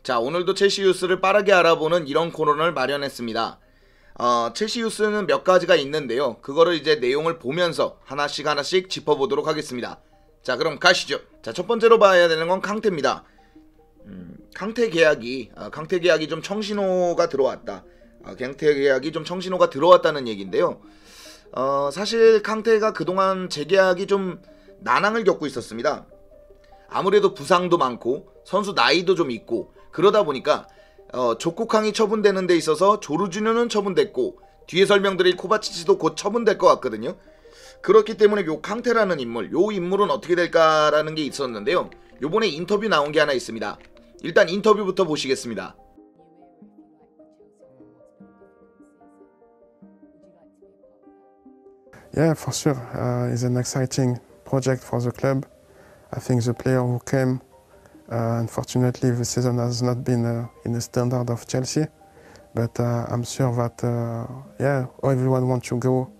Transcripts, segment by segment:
자, 오늘도 첼시 뉴스를 빠르게 알아보는 이런 코너를 마련했습니다. 첼시 뉴스는 몇 가지가 있는데요. 그거를 이제 내용을 보면서 하나씩 짚어보도록 하겠습니다. 자, 그럼 가시죠. 자, 첫 번째로 봐야 되는 건 캉테입니다. 캉테 계약이 좀 청신호가 들어왔다. 캉테 계약이 좀 청신호가 들어왔다는 얘기인데요. 사실 캉테가 그동안 재계약이 좀 난항을 겪고 있었습니다. 아무래도 부상도 많고 선수 나이도 좀 있고 그러다 보니까 족구캉이 처분되는 데 있어서 조르주뉴는 처분됐고 뒤에 설명드릴 코바치치도 곧 처분될 것 같거든요. 그렇기 때문에 요 캉테라는 요 인물은 어떻게 될까라는 게 있었는데요. 요번에 인터뷰 나온 게 하나 있습니다. 일단 인터뷰부터 보시겠습니다. Yeah, for sure. It's an exciting project for the club. I think the player who came, unfortunately, the season has not been in the standard of Chelsea. But I'm sure that, yeah, everyone wants to go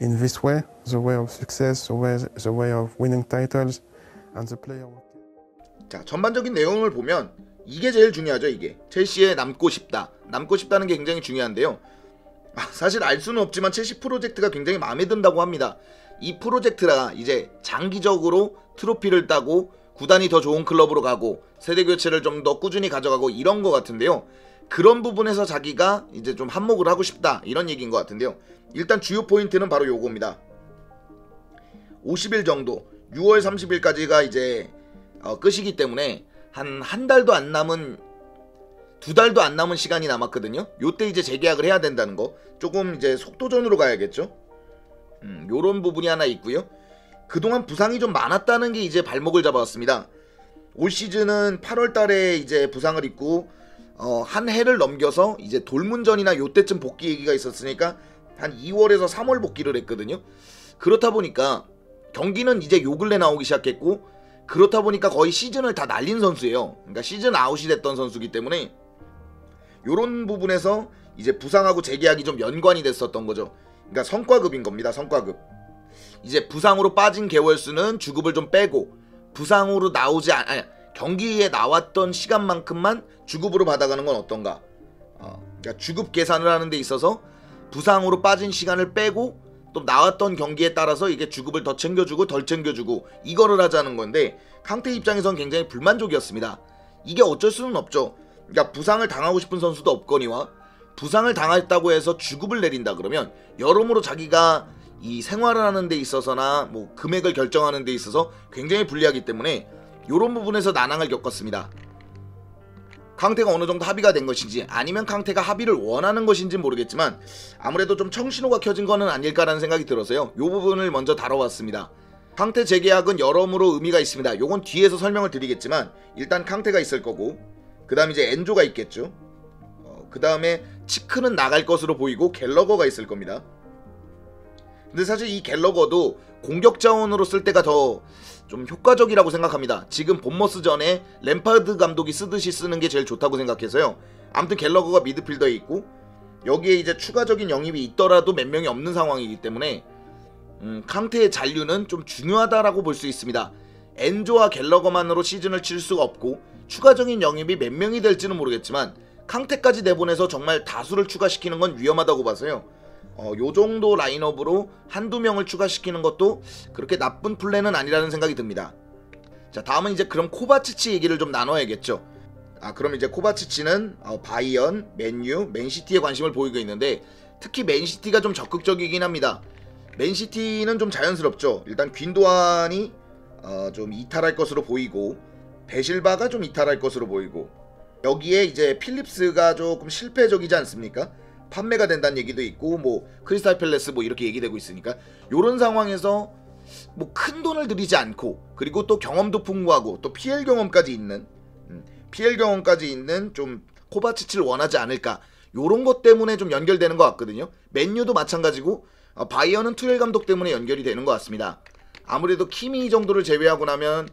in this way, the way of success, the way of winning titles, and the player. 자, 전반적인 내용을 보면 이게 제일 중요하죠. 이게 첼시에 남고 싶다는 게 굉장히 중요한데요. 사실 알 수는 없지만 첼시 프로젝트가 굉장히 마음에 든다고 합니다. 이 프로젝트가 이제 장기적으로 트로피를 따고 구단이 더 좋은 클럽으로 가고 세대 교체를 좀 더 꾸준히 가져가고 이런 것 같은데요. 그런 부분에서 자기가 이제 좀 한몫을 하고 싶다 이런 얘기인 것 같은데요. 일단 주요 포인트는 바로 요겁니다. 50일 정도 6월 30일까지가 이제 끝이기 때문에 한 달도 안 남은 2달도 안 남은 시간이 남았거든요. 요때 이제 재계약을 해야 된다는 거 조금 이제 속도전으로 가야겠죠. 요런 부분이 하나 있고요. 그동안 부상이 좀 많았다는 게 이제 발목을 잡아왔습니다. 올 시즌은 8월 달에 이제 부상을 입고 한 해를 넘겨서 이제 돌문전이나 요때쯤 복귀 얘기가 있었으니까 한 2월에서 3월 복귀를 했거든요. 그렇다 보니까 경기는 이제 요 근래 나오기 시작했고 그렇다 보니까 거의 시즌을 다 날린 선수예요. 그러니까 시즌 아웃이 됐던 선수기 때문에 요런 부분에서 이제 부상하고 재계약이 좀 연관이 됐었던 거죠. 그러니까 성과급인 겁니다. 성과급. 이제 부상으로 빠진 개월수는 주급을 좀 빼고 부상으로 경기에 나왔던 시간만큼만 주급으로 받아가는 건 어떤가. 그러니까 주급 계산을 하는 데 있어서 부상으로 빠진 시간을 빼고 또 나왔던 경기에 따라서 이게 주급을 더 챙겨주고 덜 챙겨주고 이거를 하자는 건데 캉테 입장에선 굉장히 불만족이었습니다. 이게 어쩔 수는 없죠. 그러니까 부상을 당하고 싶은 선수도 없거니와 부상을 당했다고 해서 주급을 내린다 그러면 여러모로 자기가 이 생활을 하는 데 있어서나 뭐 금액을 결정하는 데 있어서 굉장히 불리하기 때문에 이런 부분에서 난항을 겪었습니다. 캉테가 어느 정도 합의가 된 것인지 아니면 캉테가 합의를 원하는 것인지 모르겠지만 아무래도 좀 청신호가 켜진 거는 아닐까라는 생각이 들어서요. 이 부분을 먼저 다뤄봤습니다. 캉테 재계약은 여러모로 의미가 있습니다. 요건 뒤에서 설명을 드리겠지만 일단 캉테가 있을 거고 그 다음 이제 엔조가 있겠죠. 그 다음에 치크는 나갈 것으로 보이고 갤러거가 있을 겁니다. 근데 사실 이 갤러거도 공격 자원으로 쓸 때가 더 좀 효과적이라고 생각합니다. 지금 본머스 전에 램파드 감독이 쓰듯이 쓰는 게 제일 좋다고 생각해서요. 아무튼 갤러거가 미드필더에 있고 여기에 이제 추가적인 영입이 있더라도 몇 명이 없는 상황이기 때문에 캉테의 잔류는 좀 중요하다라고 볼 수 있습니다. 엔조와 갤러거만으로 시즌을 칠 수가 없고 추가적인 영입이 몇 명이 될지는 모르겠지만 캉테까지 내보내서 정말 다수를 추가시키는 건 위험하다고 봐서요. 요 정도 라인업으로 한두 명을 추가시키는 것도 그렇게 나쁜 플랜은 아니라는 생각이 듭니다. 자, 다음은 이제 그럼 코바치치 얘기를 좀 나눠야겠죠. 그럼 이제 코바치치는 바이언, 맨유, 맨시티에 관심을 보이고 있는데 특히 맨시티가 좀 적극적이긴 합니다. 맨시티는 좀 자연스럽죠. 일단 귄도안이 좀 이탈할 것으로 보이고 베실바가 좀 이탈할 것으로 보이고 여기에 이제 필립스가 조금 실패적이지 않습니까? 판매가 된다는 얘기도 있고 뭐 크리스탈 팰레스 뭐 이렇게 얘기되고 있으니까 요런 상황에서 뭐 큰 돈을 들이지 않고 그리고 또 경험도 풍부하고 또 PL 경험까지 있는 좀 코바치치를 원하지 않을까 요런 것 때문에 좀 연결되는 것 같거든요. 맨유도 마찬가지고 바이언은 투엘 감독 때문에 연결이 되는 것 같습니다. 아무래도 키미 정도를 제외하고 나면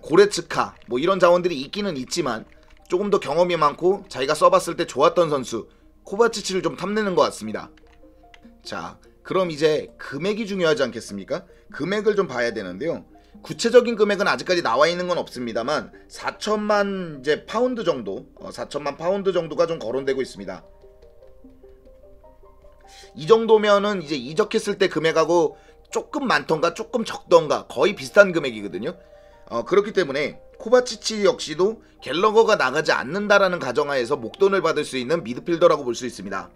고레츠카 뭐 이런 자원들이 있기는 있지만 조금 더 경험이 많고 자기가 써봤을 때 좋았던 선수 코바치치를 좀 탐내는 것 같습니다. 자, 그럼 이제 금액이 중요하지 않겠습니까? 금액을 좀 봐야 되는데요. 구체적인 금액은 아직까지 나와 있는 건 없습니다만 4천만 이제 파운드 정도, 4천만 파운드 정도가 좀 거론되고 있습니다. 이 정도면은 이제 이적했을 때 금액하고 조금 많던가 조금 적던가 거의 비슷한 금액이거든요. 그렇기 때문에 코바치치 역시도 갤러거가 나가지 않는다라는 가정하에서 목돈을 받을 수 있는 미드필더라고 볼 수 있습니다.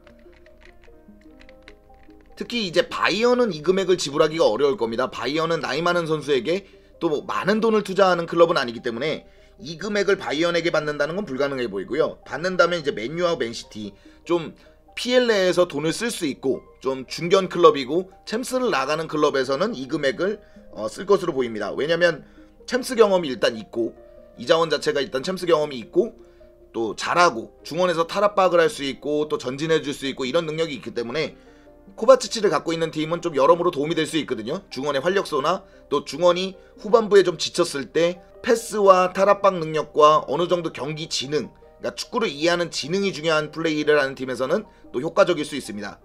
특히 이제 바이언은 이 금액을 지불하기가 어려울 겁니다. 바이언은 나이 많은 선수에게 또 많은 돈을 투자하는 클럽은 아니기 때문에 이 금액을 바이언에게 받는다는 건 불가능해 보이고요. 받는다면 이제 맨유와 맨시티 좀 PL 내에서 돈을 쓸 수 있고 좀 중견 클럽이고 챔스를 나가는 클럽에서는 이 금액을 쓸 것으로 보입니다. 왜냐면 챔스 경험이 일단 있고 이자원 자체가 일단 챔스 경험이 있고 또 잘하고 중원에서 탈압박을 할 수 있고 또 전진해 줄 수 있고 이런 능력이 있기 때문에 코바치치를 갖고 있는 팀은 좀 여러모로 도움이 될 수 있거든요. 중원의 활력소나 또 중원이 후반부에 좀 지쳤을 때 패스와 탈압박 능력과 어느 정도 경기 지능, 그러니까 축구를 이해하는 지능이 중요한 플레이를 하는 팀에서는 또 효과적일 수 있습니다.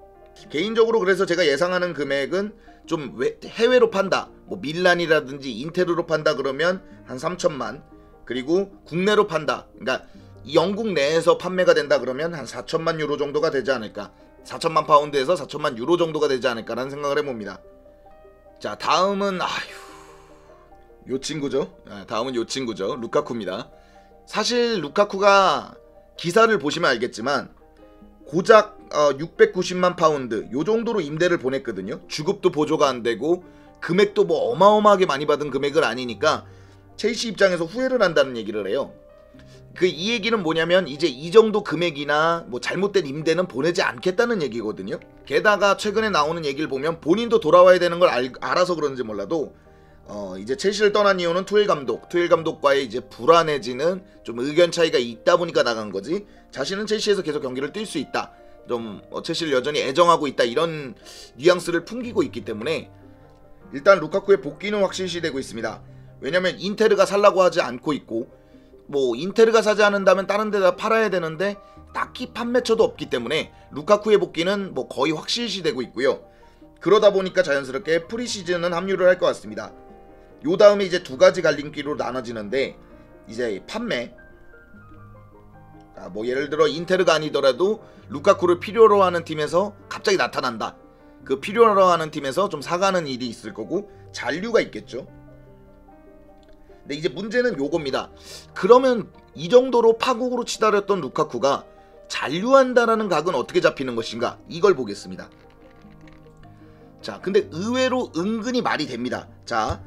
개인적으로 그래서 제가 예상하는 금액은 좀 해외로 판다, 뭐 밀란이라든지 인테르로 판다 그러면 한 3천만, 그리고 국내로 판다, 그러니까 영국 내에서 판매가 된다 그러면 한 4천만 유로 정도가 되지 않을까, 4천만 파운드에서 4천만 유로 정도가 되지 않을까라는 생각을 해봅니다. 자, 다음은 요 친구죠. 다음은 요 친구죠. 루카쿠입니다. 사실 루카쿠가 기사를 보시면 알겠지만 고작 690만 파운드 요 정도로 임대를 보냈거든요. 주급도 보조가 안 되고 금액도 뭐 어마어마하게 많이 받은 금액은 아니니까 첼시 입장에서 후회를 한다는 얘기를 해요. 이 얘기는 뭐냐면 이제 이 정도 금액이나 뭐 잘못된 임대는 보내지 않겠다는 얘기거든요. 게다가 최근에 나오는 얘기를 보면 본인도 돌아와야 되는 걸 알아서 그런지 몰라도 이제 첼시를 떠난 이유는 투엘 감독과의 이제 불안해지는 좀 의견 차이가 있다 보니까 나간 거지, 자신은 첼시에서 계속 경기를 뛸 수 있다, 좀 첼시를 여전히 애정하고 있다, 이런 뉘앙스를 풍기고 있기 때문에 일단 루카쿠의 복귀는 확실시되고 있습니다. 왜냐면 인테르가 살라고 하지 않고 있고, 뭐 인테르가 사지 않는다면 다른 데다 팔아야 되는데 딱히 판매처도 없기 때문에 루카쿠의 복귀는 뭐 거의 확실시되고 있고요. 그러다 보니까 자연스럽게 프리시즌은 합류를 할 것 같습니다. 요 다음에 이제 두 가지 갈림길로 나눠지는데, 이제 판매, 뭐 예를 들어 인테르가 아니더라도 루카쿠를 필요로 하는 팀에서 갑자기 나타난다, 그 필요로 하는 팀에서 좀 사가는 일이 있을 거고 잔류가 있겠죠. 근데 이제 문제는 요겁니다. 그러면 이 정도로 파국으로 치달았던 루카쿠가 잔류한다라는 각은 어떻게 잡히는 것인가, 이걸 보겠습니다. 자, 근데 의외로 은근히 말이 됩니다. 자,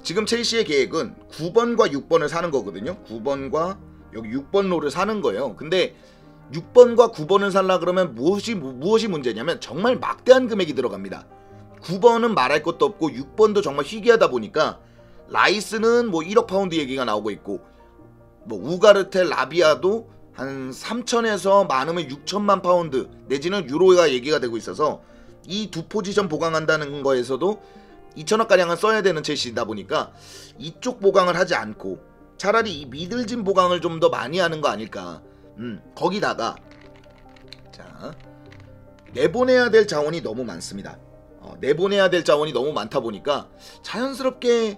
지금 첼시의 계획은 9번과 6번을 사는 거거든요. 9번과 여기 6번 롤을 사는 거예요. 근데 6번과 9번을 살라 그러면 무엇이 문제냐면 정말 막대한 금액이 들어갑니다. 9번은 말할 것도 없고 6번도 정말 희귀하다 보니까 라이스는 뭐 1억 파운드 얘기가 나오고 있고, 뭐 우가르테, 라비아도 한 3천에서 많으면 6천만 파운드 내지는 유로가 얘기가 되고 있어서 이 두 포지션 보강한다는 거에서도 2천억가량은 써야 되는 첼시다 보니까 이쪽 보강을 하지 않고 차라리 이 미들진 보강을 좀 더 많이 하는 거 아닐까. 거기다가 자, 내보내야 될 자원이 너무 많습니다. 내보내야 될 자원이 너무 많다 보니까 자연스럽게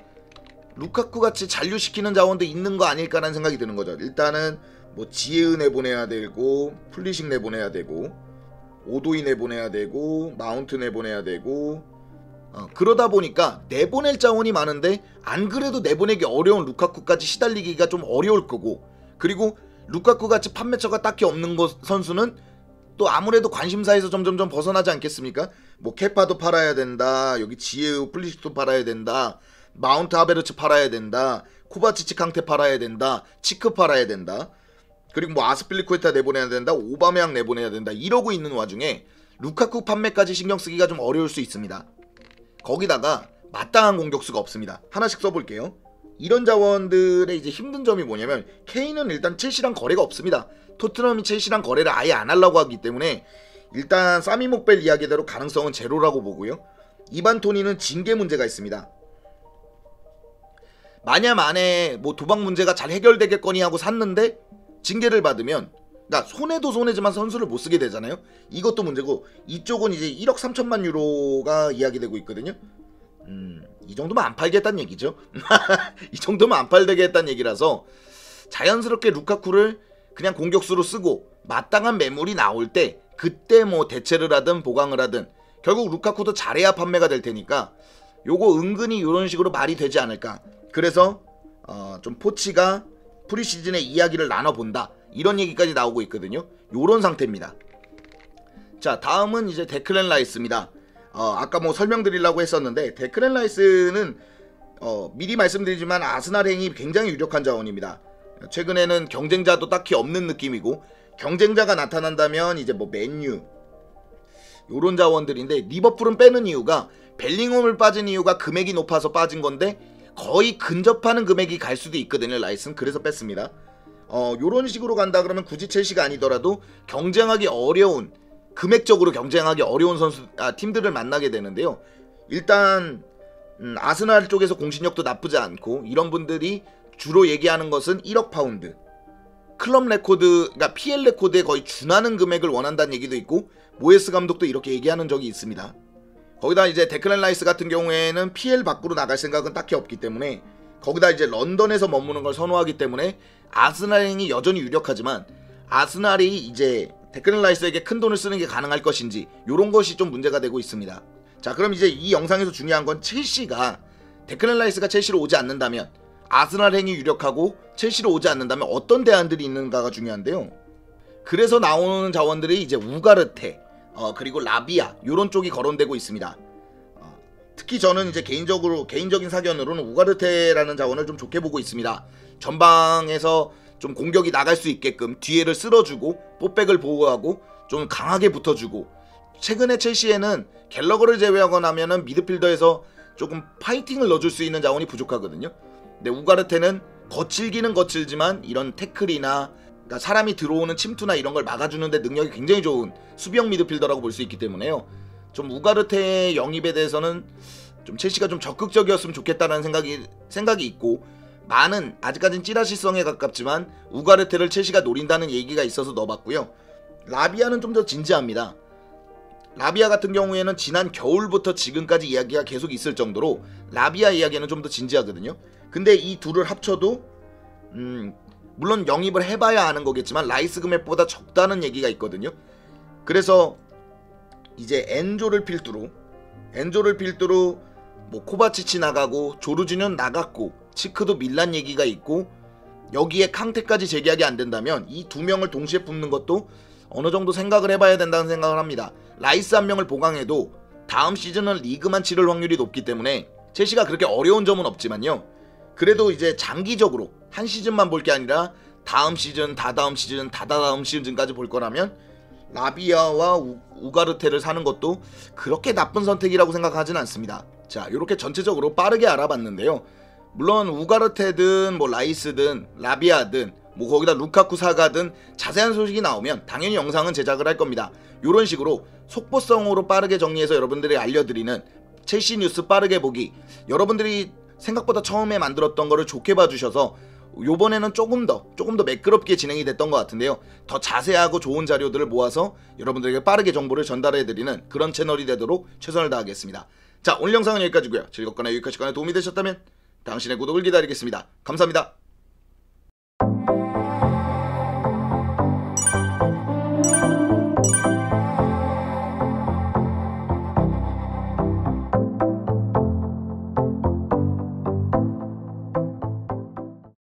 루카쿠 같이 잔류시키는 자원도 있는 거 아닐까라는 생각이 드는 거죠. 일단은 뭐 지에은 내보내야 되고, 플리식 내보내야 되고, 오도이 내보내야 되고, 마운트 내보내야 되고, 그러다 보니까 내보낼 자원이 많은데 안 그래도 내보내기 어려운 루카쿠까지 시달리기가 좀 어려울 거고, 그리고 루카쿠 같이 판매처가 딱히 없는 선수는 또 아무래도 관심사에서 점점점 벗어나지 않겠습니까? 뭐 케파도 팔아야 된다, 여기 지에우 플리식도 팔아야 된다, 마운트 하베르츠 팔아야 된다, 코바치치 캉테 팔아야 된다, 치크 팔아야 된다, 그리고 뭐 아스필리쿠에타 내보내야 된다, 오바메양 내보내야 된다, 이러고 있는 와중에 루카쿠 판매까지 신경 쓰기가 좀 어려울 수 있습니다. 거기다가 마땅한 공격수가 없습니다. 하나씩 써볼게요. 이런 자원들의 이제 힘든 점이 뭐냐면 케인은 일단 첼시랑 거래가 없습니다. 토트넘이 첼시랑 거래를 아예 안 하려고 하기 때문에 일단 사미 목벨 이야기대로 가능성은 제로라고 보고요. 이반 토니는 징계 문제가 있습니다. 만에 뭐 도박 문제가 잘 해결되겠거니 하고 샀는데 징계를 받으면, 그러니까 손해도 손해지만 선수를 못 쓰게 되잖아요. 이것도 문제고, 이쪽은 이제 1억 3천만 유로가 이야기되고 있거든요. 이 정도면 안 팔겠다는 얘기죠. 이 정도면 안 팔되겠다는 얘기라서 자연스럽게 루카쿠를 그냥 공격수로 쓰고 마땅한 매물이 나올 때 그때 뭐 대체를 하든 보강을 하든 결국 루카쿠도 잘해야 판매가 될 테니까 요거 은근히 이런 식으로 말이 되지 않을까. 그래서 좀 포치가 프리시즌의 이야기를 나눠본다 이런 얘기까지 나오고 있거든요. 요런 상태입니다. 자, 다음은 이제 데클랜 라이스입니다. 아까 뭐 설명드리려고 했었는데 데클랜 라이스는 미리 말씀드리지만 아스날행이 굉장히 유력한 자원입니다. 최근에는 경쟁자도 딱히 없는 느낌이고 경쟁자가 나타난다면 이제 뭐 맨유 요런 자원들인데 리버풀은 빼는 이유가 벨링엄을 빠진 이유가 금액이 높아서 빠진 건데 거의 근접하는 금액이 갈 수도 있거든요. 라이스는 그래서 뺐습니다. 요런 식으로 간다 그러면 굳이 첼시가 아니더라도 경쟁하기 어려운 금액적으로 경쟁하기 어려운 팀들을 만나게 되는데요. 일단 아스날 쪽에서 공신력도 나쁘지 않고 이런 분들이 주로 얘기하는 것은 1억 파운드 클럽 레코드, 그러니까 PL 레코드에 거의 준하는 금액을 원한다는 얘기도 있고 모에스 감독도 이렇게 얘기하는 적이 있습니다. 거기다 이제 데클랜 라이스 같은 경우에는 PL 밖으로 나갈 생각은 딱히 없기 때문에 거기다 이제 런던에서 머무는 걸 선호하기 때문에 아스날행이 여전히 유력하지만 아스날이 이제 데클랜 라이스에게 큰 돈을 쓰는 게 가능할 것인지 이런 것이 좀 문제가 되고 있습니다. 자, 그럼 이제 이 영상에서 중요한 건 첼시가 데클랜 라이스가 첼시로 오지 않는다면 아스날행이 유력하고 첼시로 오지 않는다면 어떤 대안들이 있는가가 중요한데요. 그래서 나오는 자원들이 이제 우가르테 그리고 라비아 요런 쪽이 거론되고 있습니다. 특히 저는 이제 개인적인 사견으로는 우가르테라는 자원을 좀 좋게 보고 있습니다. 전방에서 좀 공격이 나갈 수 있게끔 뒤에를 쓸어주고 뽀백을 보호하고 좀 강하게 붙어주고 최근에 첼시에는 갤러거를 제외하고 나면은 미드필더에서 조금 파이팅을 넣어줄 수 있는 자원이 부족하거든요. 근데 우가르테는 거칠기는 거칠지만 이런 태클이나 그러니까 사람이 들어오는 침투나 이런 걸 막아주는데 능력이 굉장히 좋은 수비형 미드필더라고 볼 수 있기 때문에요. 좀 우가르테의 영입에 대해서는 좀 첼시가 좀 적극적이었으면 좋겠다는 생각이 있고 많은 아직까지는 찌라시성에 가깝지만 우가르테를 첼시가 노린다는 얘기가 있어서 넣어봤고요. 라비아는 좀 더 진지합니다. 라비아 같은 경우에는 지난 겨울부터 지금까지 이야기가 계속 있을 정도로 라비아 이야기는 좀 더 진지하거든요. 근데 이 둘을 합쳐도 물론 영입을 해봐야 아는 거겠지만 라이스 금액보다 적다는 얘기가 있거든요. 그래서 이제 엔조를 필두로 뭐 코바치치 나가고 조르지뉴는 나갔고 치크도 밀란 얘기가 있고 여기에 캉테까지 재계약이 안 된다면 이 두 명을 동시에 뽑는 것도 어느 정도 생각을 해봐야 된다는 생각을 합니다. 라이스 한 명을 보강해도 다음 시즌은 리그만 치를 확률이 높기 때문에 첼시가 그렇게 어려운 점은 없지만요. 그래도 이제 장기적으로 한 시즌만 볼 게 아니라 다음 시즌, 다다음 시즌, 다다다음 시즌까지 볼 거라면 라비아와 우가르테를 사는 것도 그렇게 나쁜 선택이라고 생각하진 않습니다. 자, 이렇게 전체적으로 빠르게 알아봤는데요. 물론 우가르테든 뭐 라이스든 라비아든 뭐 거기다 루카쿠 사가든 자세한 소식이 나오면 당연히 영상은 제작을 할 겁니다. 이런 식으로 속보성으로 빠르게 정리해서 여러분들이 알려드리는 첼시 뉴스 빠르게 보기, 여러분들이 생각보다 처음에 만들었던 거를 좋게 봐주셔서 요번에는 조금 더 매끄럽게 진행이 됐던 것 같은데요. 더 자세하고 좋은 자료들을 모아서 여러분들에게 빠르게 정보를 전달해드리는 그런 채널이 되도록 최선을 다하겠습니다. 자, 오늘 영상은 여기까지고요. 즐겁거나 유익하시거나 도움이 되셨다면 당신의 구독을 기다리겠습니다. 감사합니다.